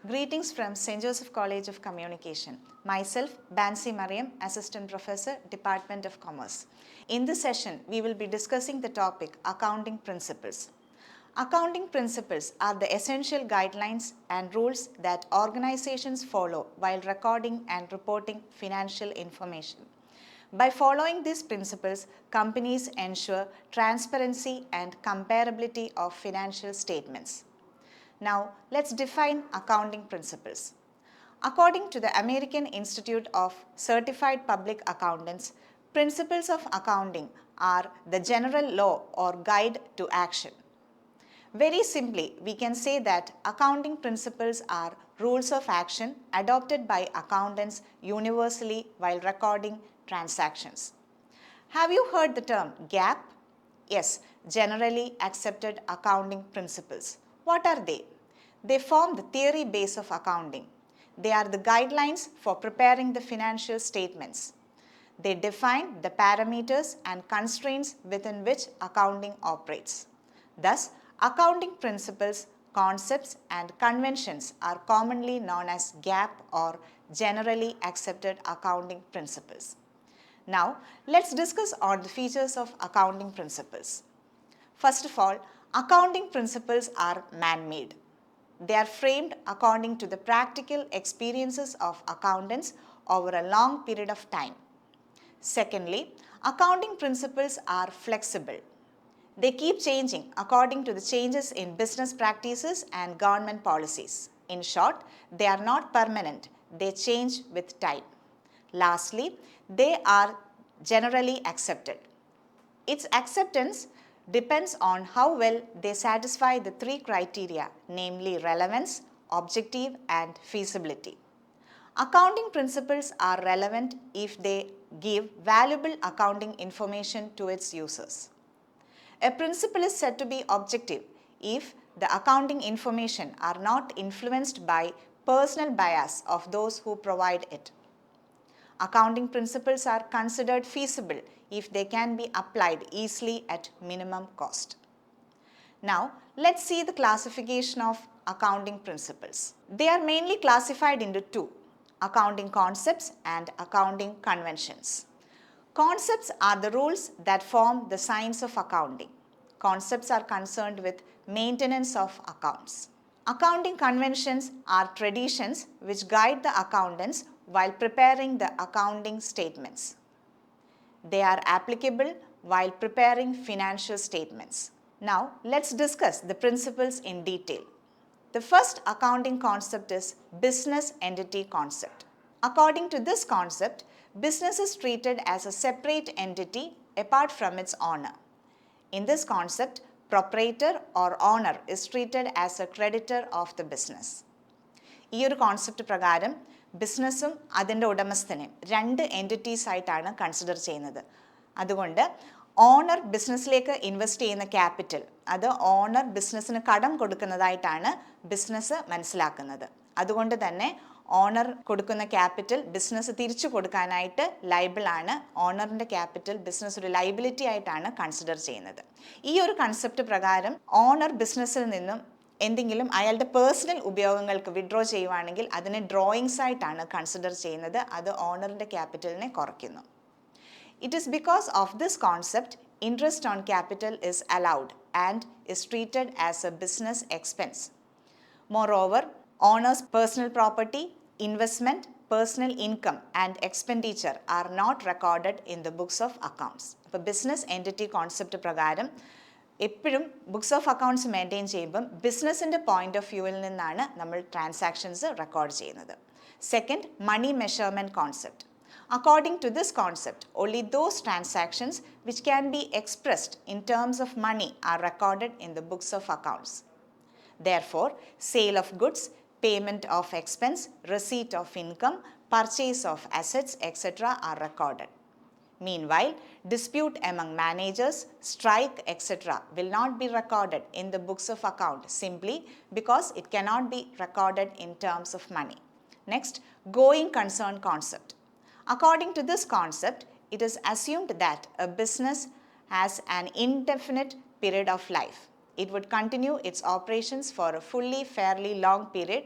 Greetings from St. Joseph College of Communication. Myself, Bansi Mariam, Assistant Professor, Department of Commerce. In this session, we will be discussing the topic Accounting Principles. Accounting principles are the essential guidelines and rules that organizations follow while recording and reporting financial information. By following these principles, companies ensure transparency and comparability of financial statements. Now, let's define accounting principles. According to the American Institute of Certified Public Accountants, principles of accounting are the general law or guide to action. Very simply, we can say that accounting principles are rules of action adopted by accountants universally while recording transactions. Have you heard the term GAAP? Yes, generally accepted accounting principles. What are they? They form the theory base of accounting. They are the guidelines for preparing the financial statements. They define the parameters and constraints within which accounting operates. Thus, accounting principles, concepts, and conventions are commonly known as GAAP or generally accepted accounting principles. Now, let's discuss on the features of accounting principles. First of all, accounting principles are man-made. They are framed according to the practical experiences of accountants over a long period of time. Secondly, accounting principles are flexible. They keep changing according to the changes in business practices and government policies. In short, they are not permanent, they change with time. Lastly, they are generally accepted. Its acceptance depends on how well they satisfy the three criteria, namely relevance, objective, and feasibility. Accounting principles are relevant if they give valuable accounting information to its users. A principle is said to be objective if the accounting information are not influenced by personal bias of those who provide it. Accounting principles are considered feasible if they can be applied easily at minimum cost. Now, let's see the classification of accounting principles. They are mainly classified into two, accounting concepts and accounting conventions. Concepts are the rules that form the science of accounting. Concepts are concerned with maintenance of accounts. Accounting conventions are traditions which guide the accountants while preparing the accounting statements. They are applicable while preparing financial statements. Now, let's discuss the principles in detail. The first accounting concept is business entity concept. According to this concept, business is treated as a separate entity apart from its owner. In this concept, proprietor or owner is treated as a creditor of the business. ഈ ഒരു concept പ്രകാരം ബിസിനസ്സും അതിൻ്റെ ഉടമസ്ഥനെയും രണ്ട് entities ആയിട്ടാണ് consider ചെയ്യുന്നത്. അതുകൊണ്ട് owner ബിസിനസ്സിലേക്ക് ഇൻവെസ്റ്റ് ചെയ്യുന്ന ക്യാപിറ്റൽ അത് ഓണർ ബിസിനസ്സിന് കടം കൊടുക്കുന്നതായിട്ടാണ് ബിസിനസ് മനസ്സിലാക്കുന്നത്. അതുകൊണ്ട് തന്നെ ഓണർ കൊടുക്കുന്ന ക്യാപിറ്റൽ ബിസിനസ് തിരിച്ചു കൊടുക്കാനായിട്ട് ലൈബിൾ ആണ്. ഓണറിൻ്റെ ക്യാപിറ്റൽ ബിസിനസ് ഒരു ലൈബിലിറ്റി ആയിട്ടാണ് കൺസിഡർ ചെയ്യുന്നത്. ഈ ഒരു കൺസെപ്റ്റ് പ്രകാരം ഓണർ ബിസിനസ്സിൽ നിന്നും എന്തെങ്കിലും അയാളുടെ പേഴ്സണൽ ഉപയോഗങ്ങൾക്ക് വിഡ്രോ ചെയ്യുവാണെങ്കിൽ അതിനെ ഡ്രോയിങ്സ് ആയിട്ടാണ് കൺസിഡർ ചെയ്യുന്നത്. അത് ഓണറിൻ്റെ ക്യാപിറ്റലിനെ കുറയ്ക്കുന്നു. It is because of this concept, interest on capital is allowed and is treated as a business expense. Moreover, owner's personal property, investment, personal income and expenditure are not recorded in the books of accounts. അപ്പോൾ business entity concept പ്രകാരം എപ്പോഴും books of accounts maintain ചെയ്യുമ്പം ബിസിനസ്സിൻ്റെ point of വ്യൂവിൽ നിന്നാണ് നമ്മൾ transactions record ചെയ്യുന്നത്. Second, money measurement concept. According to this concept, only those transactions which can be expressed in terms of money are recorded in the books of accounts. Therefore, sale of goods, payment of expense, receipt of income, purchase of assets, etc. are recorded. Meanwhile, dispute among managers, strike, etc. will not be recorded in the books of account simply because it cannot be recorded in terms of money. Next, going concern concept. According to this concept, it is assumed that a business has an indefinite period of life. It would continue its operations for a fairly long period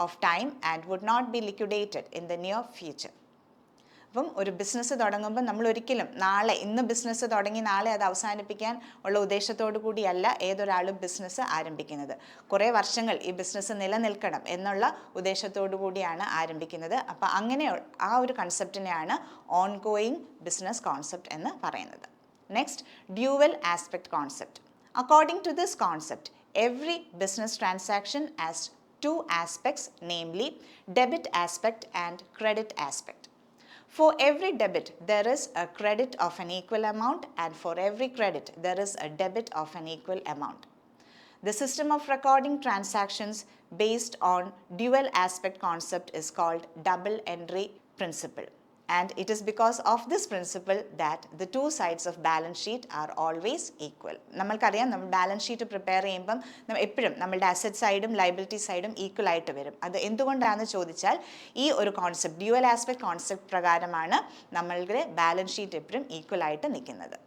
of time and would not be liquidated in the near future. അപ്പം ഒരു business തുടങ്ങുമ്പോൾ നമ്മൾ ഒരിക്കലും ഇന്ന് business തുടങ്ങി നാളെ അത് അവസാനിപ്പിക്കാൻ ഉള്ള ഉദ്ദേശത്തോടു കൂടിയല്ല ഏതൊരാളും ബിസിനസ് ആരംഭിക്കുന്നത്. കുറേ വർഷങ്ങൾ ഈ ബിസിനസ് നിലനിൽക്കണം എന്നുള്ള ഉദ്ദേശത്തോടു കൂടിയാണ് ആരംഭിക്കുന്നത്. അപ്പം അങ്ങനെ ആ ഒരു കൺസെപ്റ്റിനെയാണ് ഓൺ ഗോയിങ് ബിസിനസ് കോൺസെപ്റ്റ് എന്ന് പറയുന്നത്. Next, dual aspect concept. According to this concept, every business transaction has two aspects, namely debit aspect and credit aspect. For every debit, there is a credit of an equal amount, and for every credit, there is a debit of an equal amount. The system of recording transactions based on dual aspect concept is called double entry principle. And it is because of this principle that the two sides of balance sheet are always equal. നമ്മൾക്കറിയാം, നമ്മൾ balance sheet prepare ചെയ്യുമ്പം എപ്പോഴും നമ്മളുടെ asset സൈഡും liability സൈഡും equal ആയിട്ട് വരും. അത് എന്തുകൊണ്ടാണെന്ന് ചോദിച്ചാൽ ഈ ഒരു കോൺസെപ്റ്റ്, ഡ്യുവൽ ആസ്പെക്ട് കോൺസെപ്റ്റ് പ്രകാരമാണ് നമ്മളുടെ ബാലൻസ് ഷീറ്റ് എപ്പോഴും ഈക്വൽ ആയിട്ട് നിൽക്കുന്നത്.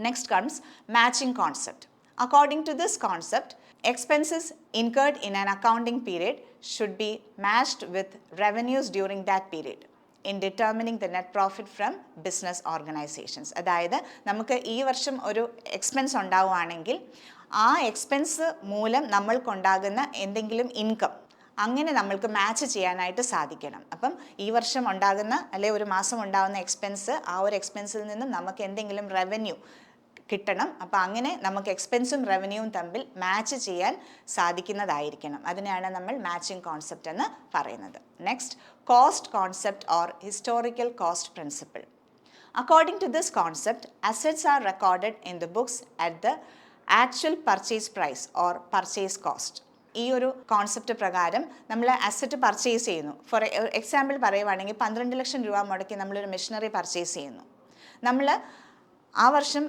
Next comes matching concept. According to this concept, expenses incurred in an accounting period should be matched with revenues during that period in determining the net profit from business organizations. അതായത് നമുക്ക് ഈ വർഷം ഒരു expense ഉണ്ടാവുകയാണെങ്കിൽ ആ expense മൂലം നമ്മൾക്കുണ്ടാകുന്ന എന്തെങ്കിലും income അങ്ങനെ നമ്മൾക്ക് മാച്ച് ചെയ്യാനായിട്ട് സാധിക്കണം. അപ്പം ഈ വർഷം ഉണ്ടാകുന്ന ഒരു മാസം ഉണ്ടാകുന്ന എക്സ്പെൻസ്, ആ ഒരു എക്സ്പെൻസിൽ നിന്നും നമുക്ക് എന്തെങ്കിലും റവന്യൂ കിട്ടണം. അപ്പോൾ അങ്ങനെ നമുക്ക് എക്സ്പെൻസും റവന്യൂവും തമ്മിൽ മാച്ച് ചെയ്യാൻ സാധിക്കുന്നതായിരിക്കണം. അതിനെയാണ് നമ്മൾ മാച്ചിങ് കോൺസെപ്റ്റ് എന്ന് പറയുന്നത്. Next, cost concept or historical cost principle. According to this concept, assets are recorded in the books at the actual purchase price or purchase cost. ഈ ഒരു കോൺസെപ്റ്റ് പ്രകാരം നമ്മൾ അസറ്റ് പർച്ചേസ് ചെയ്യുന്നു. ഫോർ എക്സാമ്പിൾ പറയുവാണെങ്കിൽ 12 ലക്ഷം രൂപ മുടക്കി നമ്മളൊരു മെഷീനറി പർച്ചേസ് ചെയ്യുന്നു. നമ്മൾ ആ വർഷം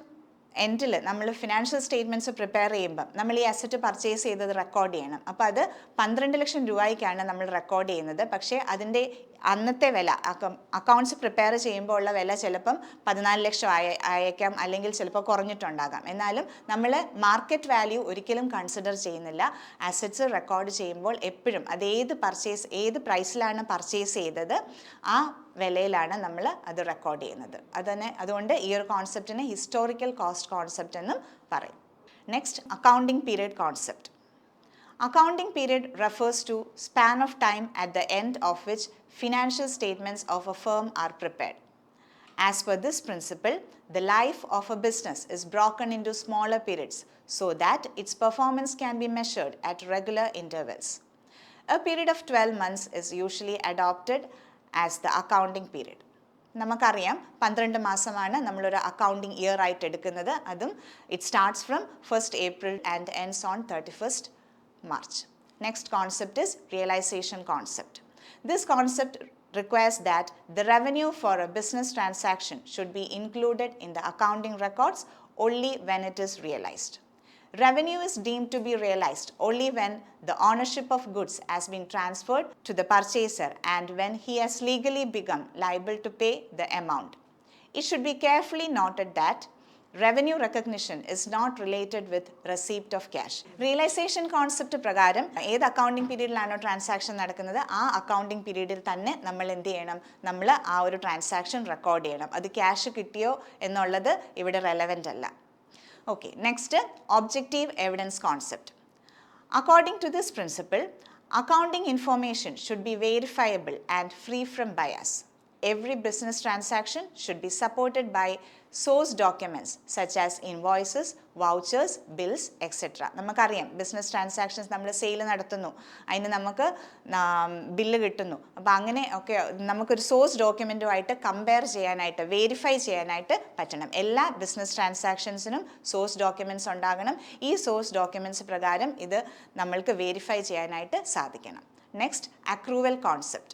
എൻഡിൽ നമ്മൾ ഫിനാൻഷ്യൽ സ്റ്റേറ്റ്മെൻറ്റ്സ് പ്രിപ്പയർ ചെയ്യുമ്പം നമ്മൾ ഈ അസറ്റ് പർച്ചേസ് ചെയ്തത് റെക്കോർഡ് ചെയ്യണം. അപ്പോൾ അത് 12 ലക്ഷം രൂപയ്ക്കാണ് നമ്മൾ റെക്കോർഡ് ചെയ്യുന്നത്. പക്ഷേ അതിൻ്റെ അന്നത്തെ വില, അക്കൗണ്ട്സ് പ്രിപ്പയർ ചെയ്യുമ്പോൾ ഉള്ള വില ചിലപ്പം 14 ലക്ഷം ആയേക്കാം, അല്ലെങ്കിൽ ചിലപ്പോൾ കുറഞ്ഞിട്ടുണ്ടാകാം. എന്നാലും നമ്മൾ മാർക്കറ്റ് വാല്യൂ ഒരിക്കലും കൺസിഡർ ചെയ്യുന്നില്ല. അസറ്റ്സ് റെക്കോർഡ് ചെയ്യുമ്പോൾ എപ്പോഴും അത് ഏത് പ്രൈസിലാണ് പർച്ചേസ് ചെയ്തത് ആ വിലയിലാണ് നമ്മൾ അത് റെക്കോർഡ് ചെയ്യുന്നത്. അതുകൊണ്ട് ഈ ഒരു കോൺസെപ്റ്റിനെ ഹിസ്റ്റോറിക്കൽ കോസ്റ്റ് കോൺസെപ്റ്റ് എന്നും പറയും. Next, accounting period concept. Accounting period refers to span of time at the end of which financial statements of a firm are prepared. As per this principle, the life of a business is broken into smaller periods so that its performance can be measured at regular intervals. A period of 12 months is usually adopted as the accounting period. നമുക്കറിയാം 12 മാസമാണ് നമ്മളൊരു accounting year ആയിട്ട് എടുക്കുന്നത്. അതും it starts from 1st April and ends on 31st March. Next concept is realization concept. This concept requires that the revenue for a business transaction should be included in the accounting records only when it is realized. Revenue is deemed to be realized only when the ownership of goods has been transferred to the purchaser and when he has legally become liable to pay the amount. It should be carefully noted that revenue recognition is not related with receipt of cash. Realization concept പ്രകാരം ഏത് accounting പീരീഡിലാണോ transaction നടക്കുന്നത് ആ accounting പീരീഡിൽ തന്നെ നമ്മൾ എന്ത് ചെയ്യണം, നമ്മൾ ആ ഒരു ട്രാൻസാക്ഷൻ റെക്കോർഡ് ചെയ്യണം. അത് ക്യാഷ് കിട്ടിയോ എന്നുള്ളത് ഇവിടെ റെലവൻ്റ് അല്ല. Okay, next, objective evidence concept. According to this principle, accounting information should be verifiable and free from bias. Every business transaction should be supported by source documents such as invoices, vouchers, bills, etc. നമുക്കറിയാം business transactions നമ്മൾ sale നടത്തുന്നു, അതിന് നമുക്ക് bill കിട്ടുന്നു. അപ്പോൾ അങ്ങനെ ഒക്കെ നമുക്കൊരു സോഴ്സ് ഡോക്യുമെൻറ്റുമായിട്ട് കമ്പയർ ചെയ്യാനായിട്ട്, വെരിഫൈ ചെയ്യാനായിട്ട് പറ്റണം. എല്ലാ ബിസിനസ് ട്രാൻസാക്ഷൻസിനും സോഴ്സ് ഡോക്യുമെൻറ്റ്സ് ഉണ്ടാകണം. ഈ സോഴ്സ് ഡോക്യുമെൻറ്റ്സ് പ്രകാരം ഇത് നമ്മൾക്ക് വെരിഫൈ ചെയ്യാനായിട്ട് സാധിക്കണം. Next, accrual concept.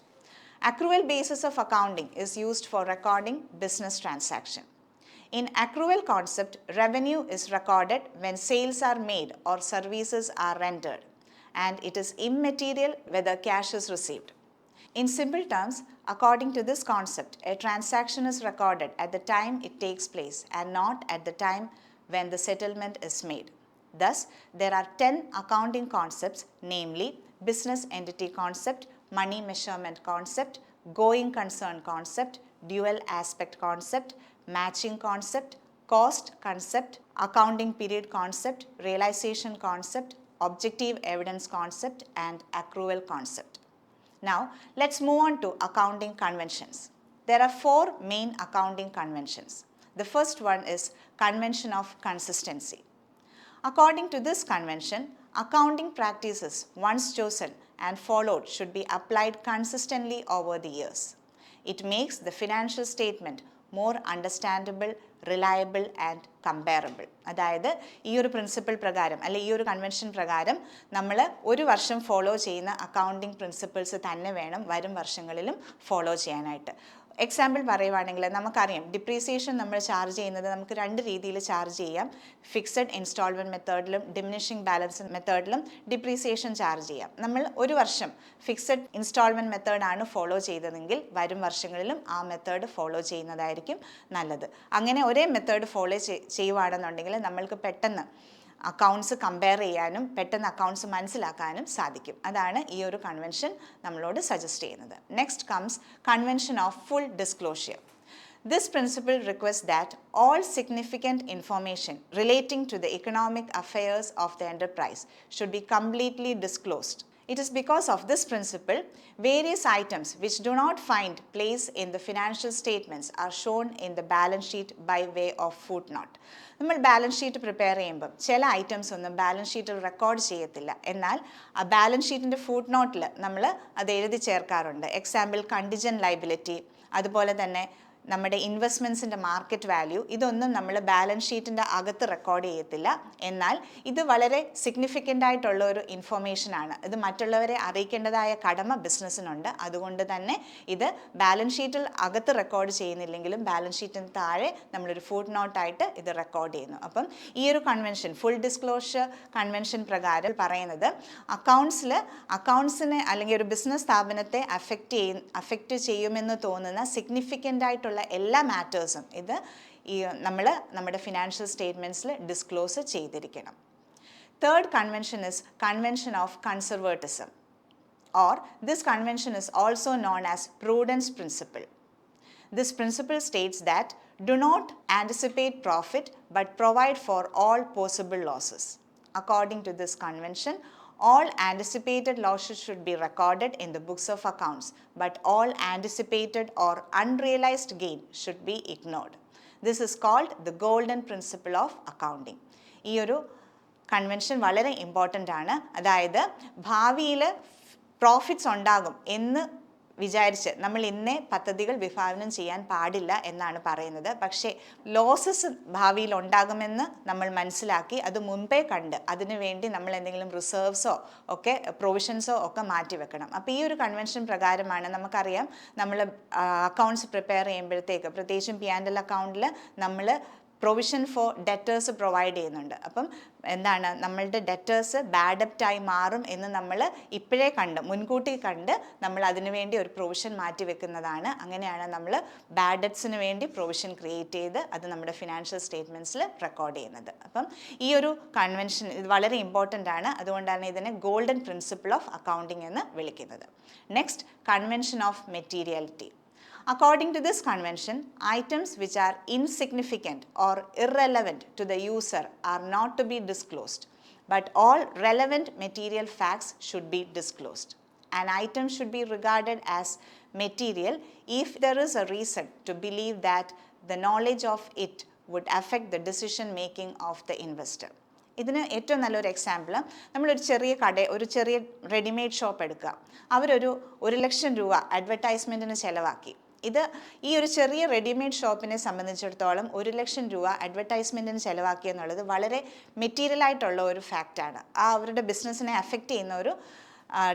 Accrual basis of accounting is used for recording business transaction. In accrual concept, revenue is recorded when sales are made or services are rendered, and it is immaterial whether cash is received. In simple terms, according to this concept, a transaction is recorded at the time it takes place and not at the time when the settlement is made. Thus, there are 10 accounting concepts, namely business entity concept, money measurement concept, going concern concept, dual aspect concept, matching concept, cost concept, accounting period concept, realization concept, objective evidence concept, and accrual concept. Now, let's move on to accounting conventions. There are 4 main accounting conventions. The first one is convention of consistency. According to this convention, accounting practices once chosen and followed should be applied consistently over the years. It makes the financial statement more understandable, reliable and comparable. അതായത് ഈ ഒരു principle പ്രകാരം അല്ലെങ്കിൽ ഈ ഒരു convention പ്രകാരം നമ്മൾ ഒരു വർഷം ഫോളോ ചെയ്യുന്ന അക്കൗണ്ടിങ് പ്രിൻസിപ്പിൾസ് തന്നെ വേണം വരും വർഷങ്ങളിലും ഫോളോ ചെയ്യാനായിട്ട്. എക്സാമ്പിൾ പറയുവാണെങ്കിൽ നമുക്കറിയാം ഡിപ്രീസിയേഷൻ നമ്മൾ ചാർജ് ചെയ്യുന്നത് നമുക്ക് 2 രീതിയിൽ ചാർജ് ചെയ്യാം. ഫിക്സഡ് ഇൻസ്റ്റാൾമെൻറ്റ് മെത്തേഡിലും ഡിമിനിഷിംഗ് ബാലൻസ് മെത്തേഡിലും ഡിപ്രീസിയേഷൻ ചാർജ് ചെയ്യാം. നമ്മൾ ഒരു വർഷം ഫിക്സഡ് ഇൻസ്റ്റാൾമെൻറ്റ് മെത്തേഡാണ് ഫോളോ ചെയ്തതെങ്കിൽ വരും വർഷങ്ങളിലും ആ മെത്തേഡ് ഫോളോ ചെയ്യുന്നതായിരിക്കും നല്ലത്. അങ്ങനെ ഒരേ മെത്തേഡ് ഫോളോ ചെയ്യുവാണെന്നുണ്ടെങ്കിൽ നമ്മൾക്ക് പെട്ടെന്ന് അക്കൗണ്ട്സ് കമ്പയർ ചെയ്യാനും പെട്ടെന്ന് അക്കൗണ്ട്സ് മനസ്സിലാക്കാനും സാധിക്കും. അതാണ് ഈ ഒരു കൺവെൻഷൻ നമ്മളോട് സജസ്റ്റ് ചെയ്യുന്നത്. Next comes convention of full disclosure. This principle requests that all significant information relating to the economic affairs of the enterprise should be completely disclosed. It is because of this principle, various items which do not find place in the financial statements are shown in the balance sheet by way of footnote. നമ്മൾ balance sheet prepare ചെയ്യുമ്പം ചില items ഒന്നും balance ഷീറ്റിൽ record ചെയ്യത്തില്ല. എന്നാൽ ആ balance ഷീറ്റിൻ്റെ ഫുട് നോട്ടിൽ നമ്മൾ അത് എഴുതി ചേർക്കാറുണ്ട്. എക്സാമ്പിൾ കണ്ടിജൻറ്റ് ലയബിലിറ്റി, അതുപോലെ തന്നെ നമ്മുടെ ഇൻവെസ്റ്റ്മെൻറ്റ്സിൻ്റെ മാർക്കറ്റ് വാല്യൂ, ഇതൊന്നും നമ്മൾ ബാലൻസ് ഷീറ്റിൻ്റെ അകത്ത് റെക്കോർഡ് ചെയ്യത്തില്ല. എന്നാൽ ഇത് വളരെ സിഗ്നിഫിക്കൻ്റ് ആയിട്ടുള്ള ഒരു ഇൻഫോർമേഷനാണ്. ഇത് മറ്റുള്ളവരെ അറിയിക്കേണ്ടതായ കടമ ബിസിനസ്സിനുണ്ട്. അതുകൊണ്ട് തന്നെ ഇത് ബാലൻസ് ഷീറ്റിൽ അകത്ത് റെക്കോർഡ് ചെയ്യുന്നില്ലെങ്കിലും ബാലൻസ് ഷീറ്റിന് താഴെ നമ്മളൊരു ഫുട് നോട്ടായിട്ട് ഇത് റെക്കോർഡ് ചെയ്യുന്നു. അപ്പം ഈ ഒരു കൺവെൻഷൻ ഫുൾ ഡിസ്ക്ലോഷർ കൺവെൻഷൻ പ്രകാരം പറയുന്നത് അക്കൗണ്ട്സിനെ അല്ലെങ്കിൽ ഒരു ബിസിനസ് സ്ഥാപനത്തെ അഫക്റ്റ് ചെയ്യുമെന്ന് തോന്നുന്ന സിഗ്നിഫിക്കൻ്റ് ആയിട്ടുള്ള എല്ലാ മാറ്റേഴ്സും ഇത് നമ്മുടെ ഫിനാൻഷ്യൽ സ്റ്റേറ്റ്മെൻറ്റ്സിൽ ഡിസ്ക്ലോസ് ചെയ്തിരിക്കണം. Third convention is convention of conservatism, or this convention is also known as prudence principle. This principle states that do not anticipate profit but provide for all possible losses. According to this convention, all anticipated losses should be recorded in the books of accounts, but all anticipated or unrealized gain should be ignored. This is called the golden principle of accounting. ഈ ഒരു convention വളരെ important ആണ്. അതായത് ഭാവിയിൽ profits ഉണ്ടാകും എന്ന് വിചാരിച്ച് നമ്മൾ ഇന്നേ പദ്ധതികൾ വിഭാവനം ചെയ്യാൻ പാടില്ല എന്നാണ് പറയുന്നത്. പക്ഷേ ലോസസ് ഭാവിയിൽ ഉണ്ടാകുമെന്ന് നമ്മൾ മനസ്സിലാക്കി അത് മുൻപേ കണ്ട് അതിനു വേണ്ടി നമ്മൾ എന്തെങ്കിലും റിസർവ്സോ ഒക്കെ പ്രൊവിഷൻസോ ഒക്കെ മാറ്റി വെക്കണം. അപ്പോൾ ഈ ഒരു കൺവെൻഷൻ പ്രകാരമാണ് നമുക്കറിയാം നമ്മൾ അക്കൗണ്ട്സ് പ്രിപ്പയർ ചെയ്യുമ്പോഴത്തേക്ക് പ്രത്യേകിച്ചും P&L അക്കൗണ്ടിൽ നമ്മൾ പ്രൊവിഷൻ ഫോർ ഡെറ്റേഴ്സ് പ്രൊവൈഡ് ചെയ്യുന്നുണ്ട്. അപ്പം എന്താണ് നമ്മളുടെ ഡെറ്റേഴ്സ് ബാഡ് ഡെപ്റ്റായി മാറും എന്ന് നമ്മൾ ഇപ്പോഴേ മുൻകൂട്ടി കണ്ട് നമ്മൾ അതിനു വേണ്ടി ഒരു പ്രൊവിഷൻ മാറ്റി വെക്കുന്നതാണ്. അങ്ങനെയാണ് നമ്മൾ ബാഡ് ഡെറ്റ്സിന് വേണ്ടി പ്രൊവിഷൻ ക്രിയേറ്റ് ചെയ്ത് അത് നമ്മുടെ ഫിനാൻഷ്യൽ സ്റ്റേറ്റ്മെൻറ്റ്സിൽ റെക്കോർഡ് ചെയ്യുന്നത്. അപ്പം ഈ ഒരു കൺവെൻഷൻ ഇത് വളരെ ഇമ്പോർട്ടൻ്റ് ആണ്. അതുകൊണ്ടാണ് ഇതിനെ ഗോൾഡൻ പ്രിൻസിപ്പിൾ ഓഫ് അക്കൗണ്ടിങ് എന്ന് വിളിക്കുന്നത്. Next, convention of materiality. According to this convention, items which are insignificant or irrelevant to the user are not to be disclosed, but all relevant material facts should be disclosed. An item should be regarded as material if there is a reason to believe that the knowledge of it would affect the decision making of the investor. ഇതിന് ഏറ്റവും നല്ലൊരു example, നമ്മളൊരു ചെറിയ readymade shop എടുക്കുക. അവരൊരു 1,00,000 രൂപ അഡ്വർടൈസ്മെൻറ്റിന് ചിലവാക്കി. ഈ ഒരു ചെറിയ റെഡിമെയ്ഡ് ഷോപ്പിനെ സംബന്ധിച്ചിടത്തോളം 1,00,000 രൂപ അഡ്വർടൈസ്മെൻറ്റിന് ചിലവാക്കി എന്നുള്ളത് വളരെ മെറ്റീരിയൽ ആയിട്ടുള്ള ഒരു ഫാക്റ്റാണ്. അവരുടെ ബിസിനസ്സിനെ അഫക്റ്റ് ചെയ്യുന്ന ഒരു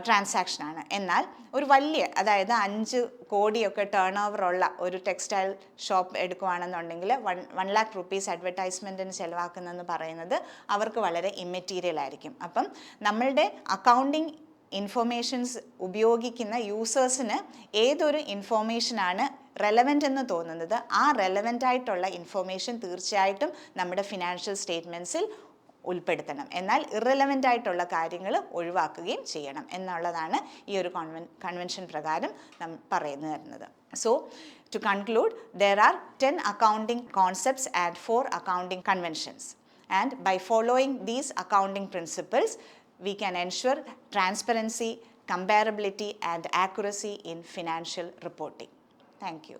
ട്രാൻസാക്ഷനാണ്. എന്നാൽ ഒരു വലിയ, അതായത് 5 കോടിയൊക്കെ ടേൺ ഓവറുള്ള ഒരു ടെക്സ്റ്റൈൽ ഷോപ്പ് എടുക്കുകയാണെന്നുണ്ടെങ്കിൽ 1 lakh rupees അഡ്വർടൈസ്മെൻറ്റിന് ചിലവാക്കുന്നതെന്ന് പറയുന്നത് അവർക്ക് വളരെ ഇമ്മെറ്റീരിയൽ ആയിരിക്കും. അപ്പം നമ്മളുടെ അക്കൗണ്ടിങ് ഇൻഫോർമേഷൻസ് ഉപയോഗിക്കുന്ന യൂസേഴ്സിന് ഏതൊരു ഇൻഫോർമേഷനാണ് റെലവൻ്റ് എന്ന് തോന്നുന്നത് ആ റെലവൻ്റ് ആയിട്ടുള്ള ഇൻഫോർമേഷൻ തീർച്ചയായിട്ടും നമ്മുടെ ഫിനാൻഷ്യൽ സ്റ്റേറ്റ്മെൻറ്റ്സിൽ ഉൾപ്പെടുത്തണം. എന്നാൽ ഇറലവൻ്റ് ആയിട്ടുള്ള കാര്യങ്ങൾ ഒഴിവാക്കുകയും ചെയ്യണം എന്നുള്ളതാണ് ഈ ഒരു കൺവെൻഷൻ പ്രകാരം പറയുന്നു തരുന്നത്. So, to conclude, there are 10 accounting concepts and 4 accounting conventions. And by following these accounting principles, we can ensure transparency, comparability, and accuracy in financial reporting. Thank you.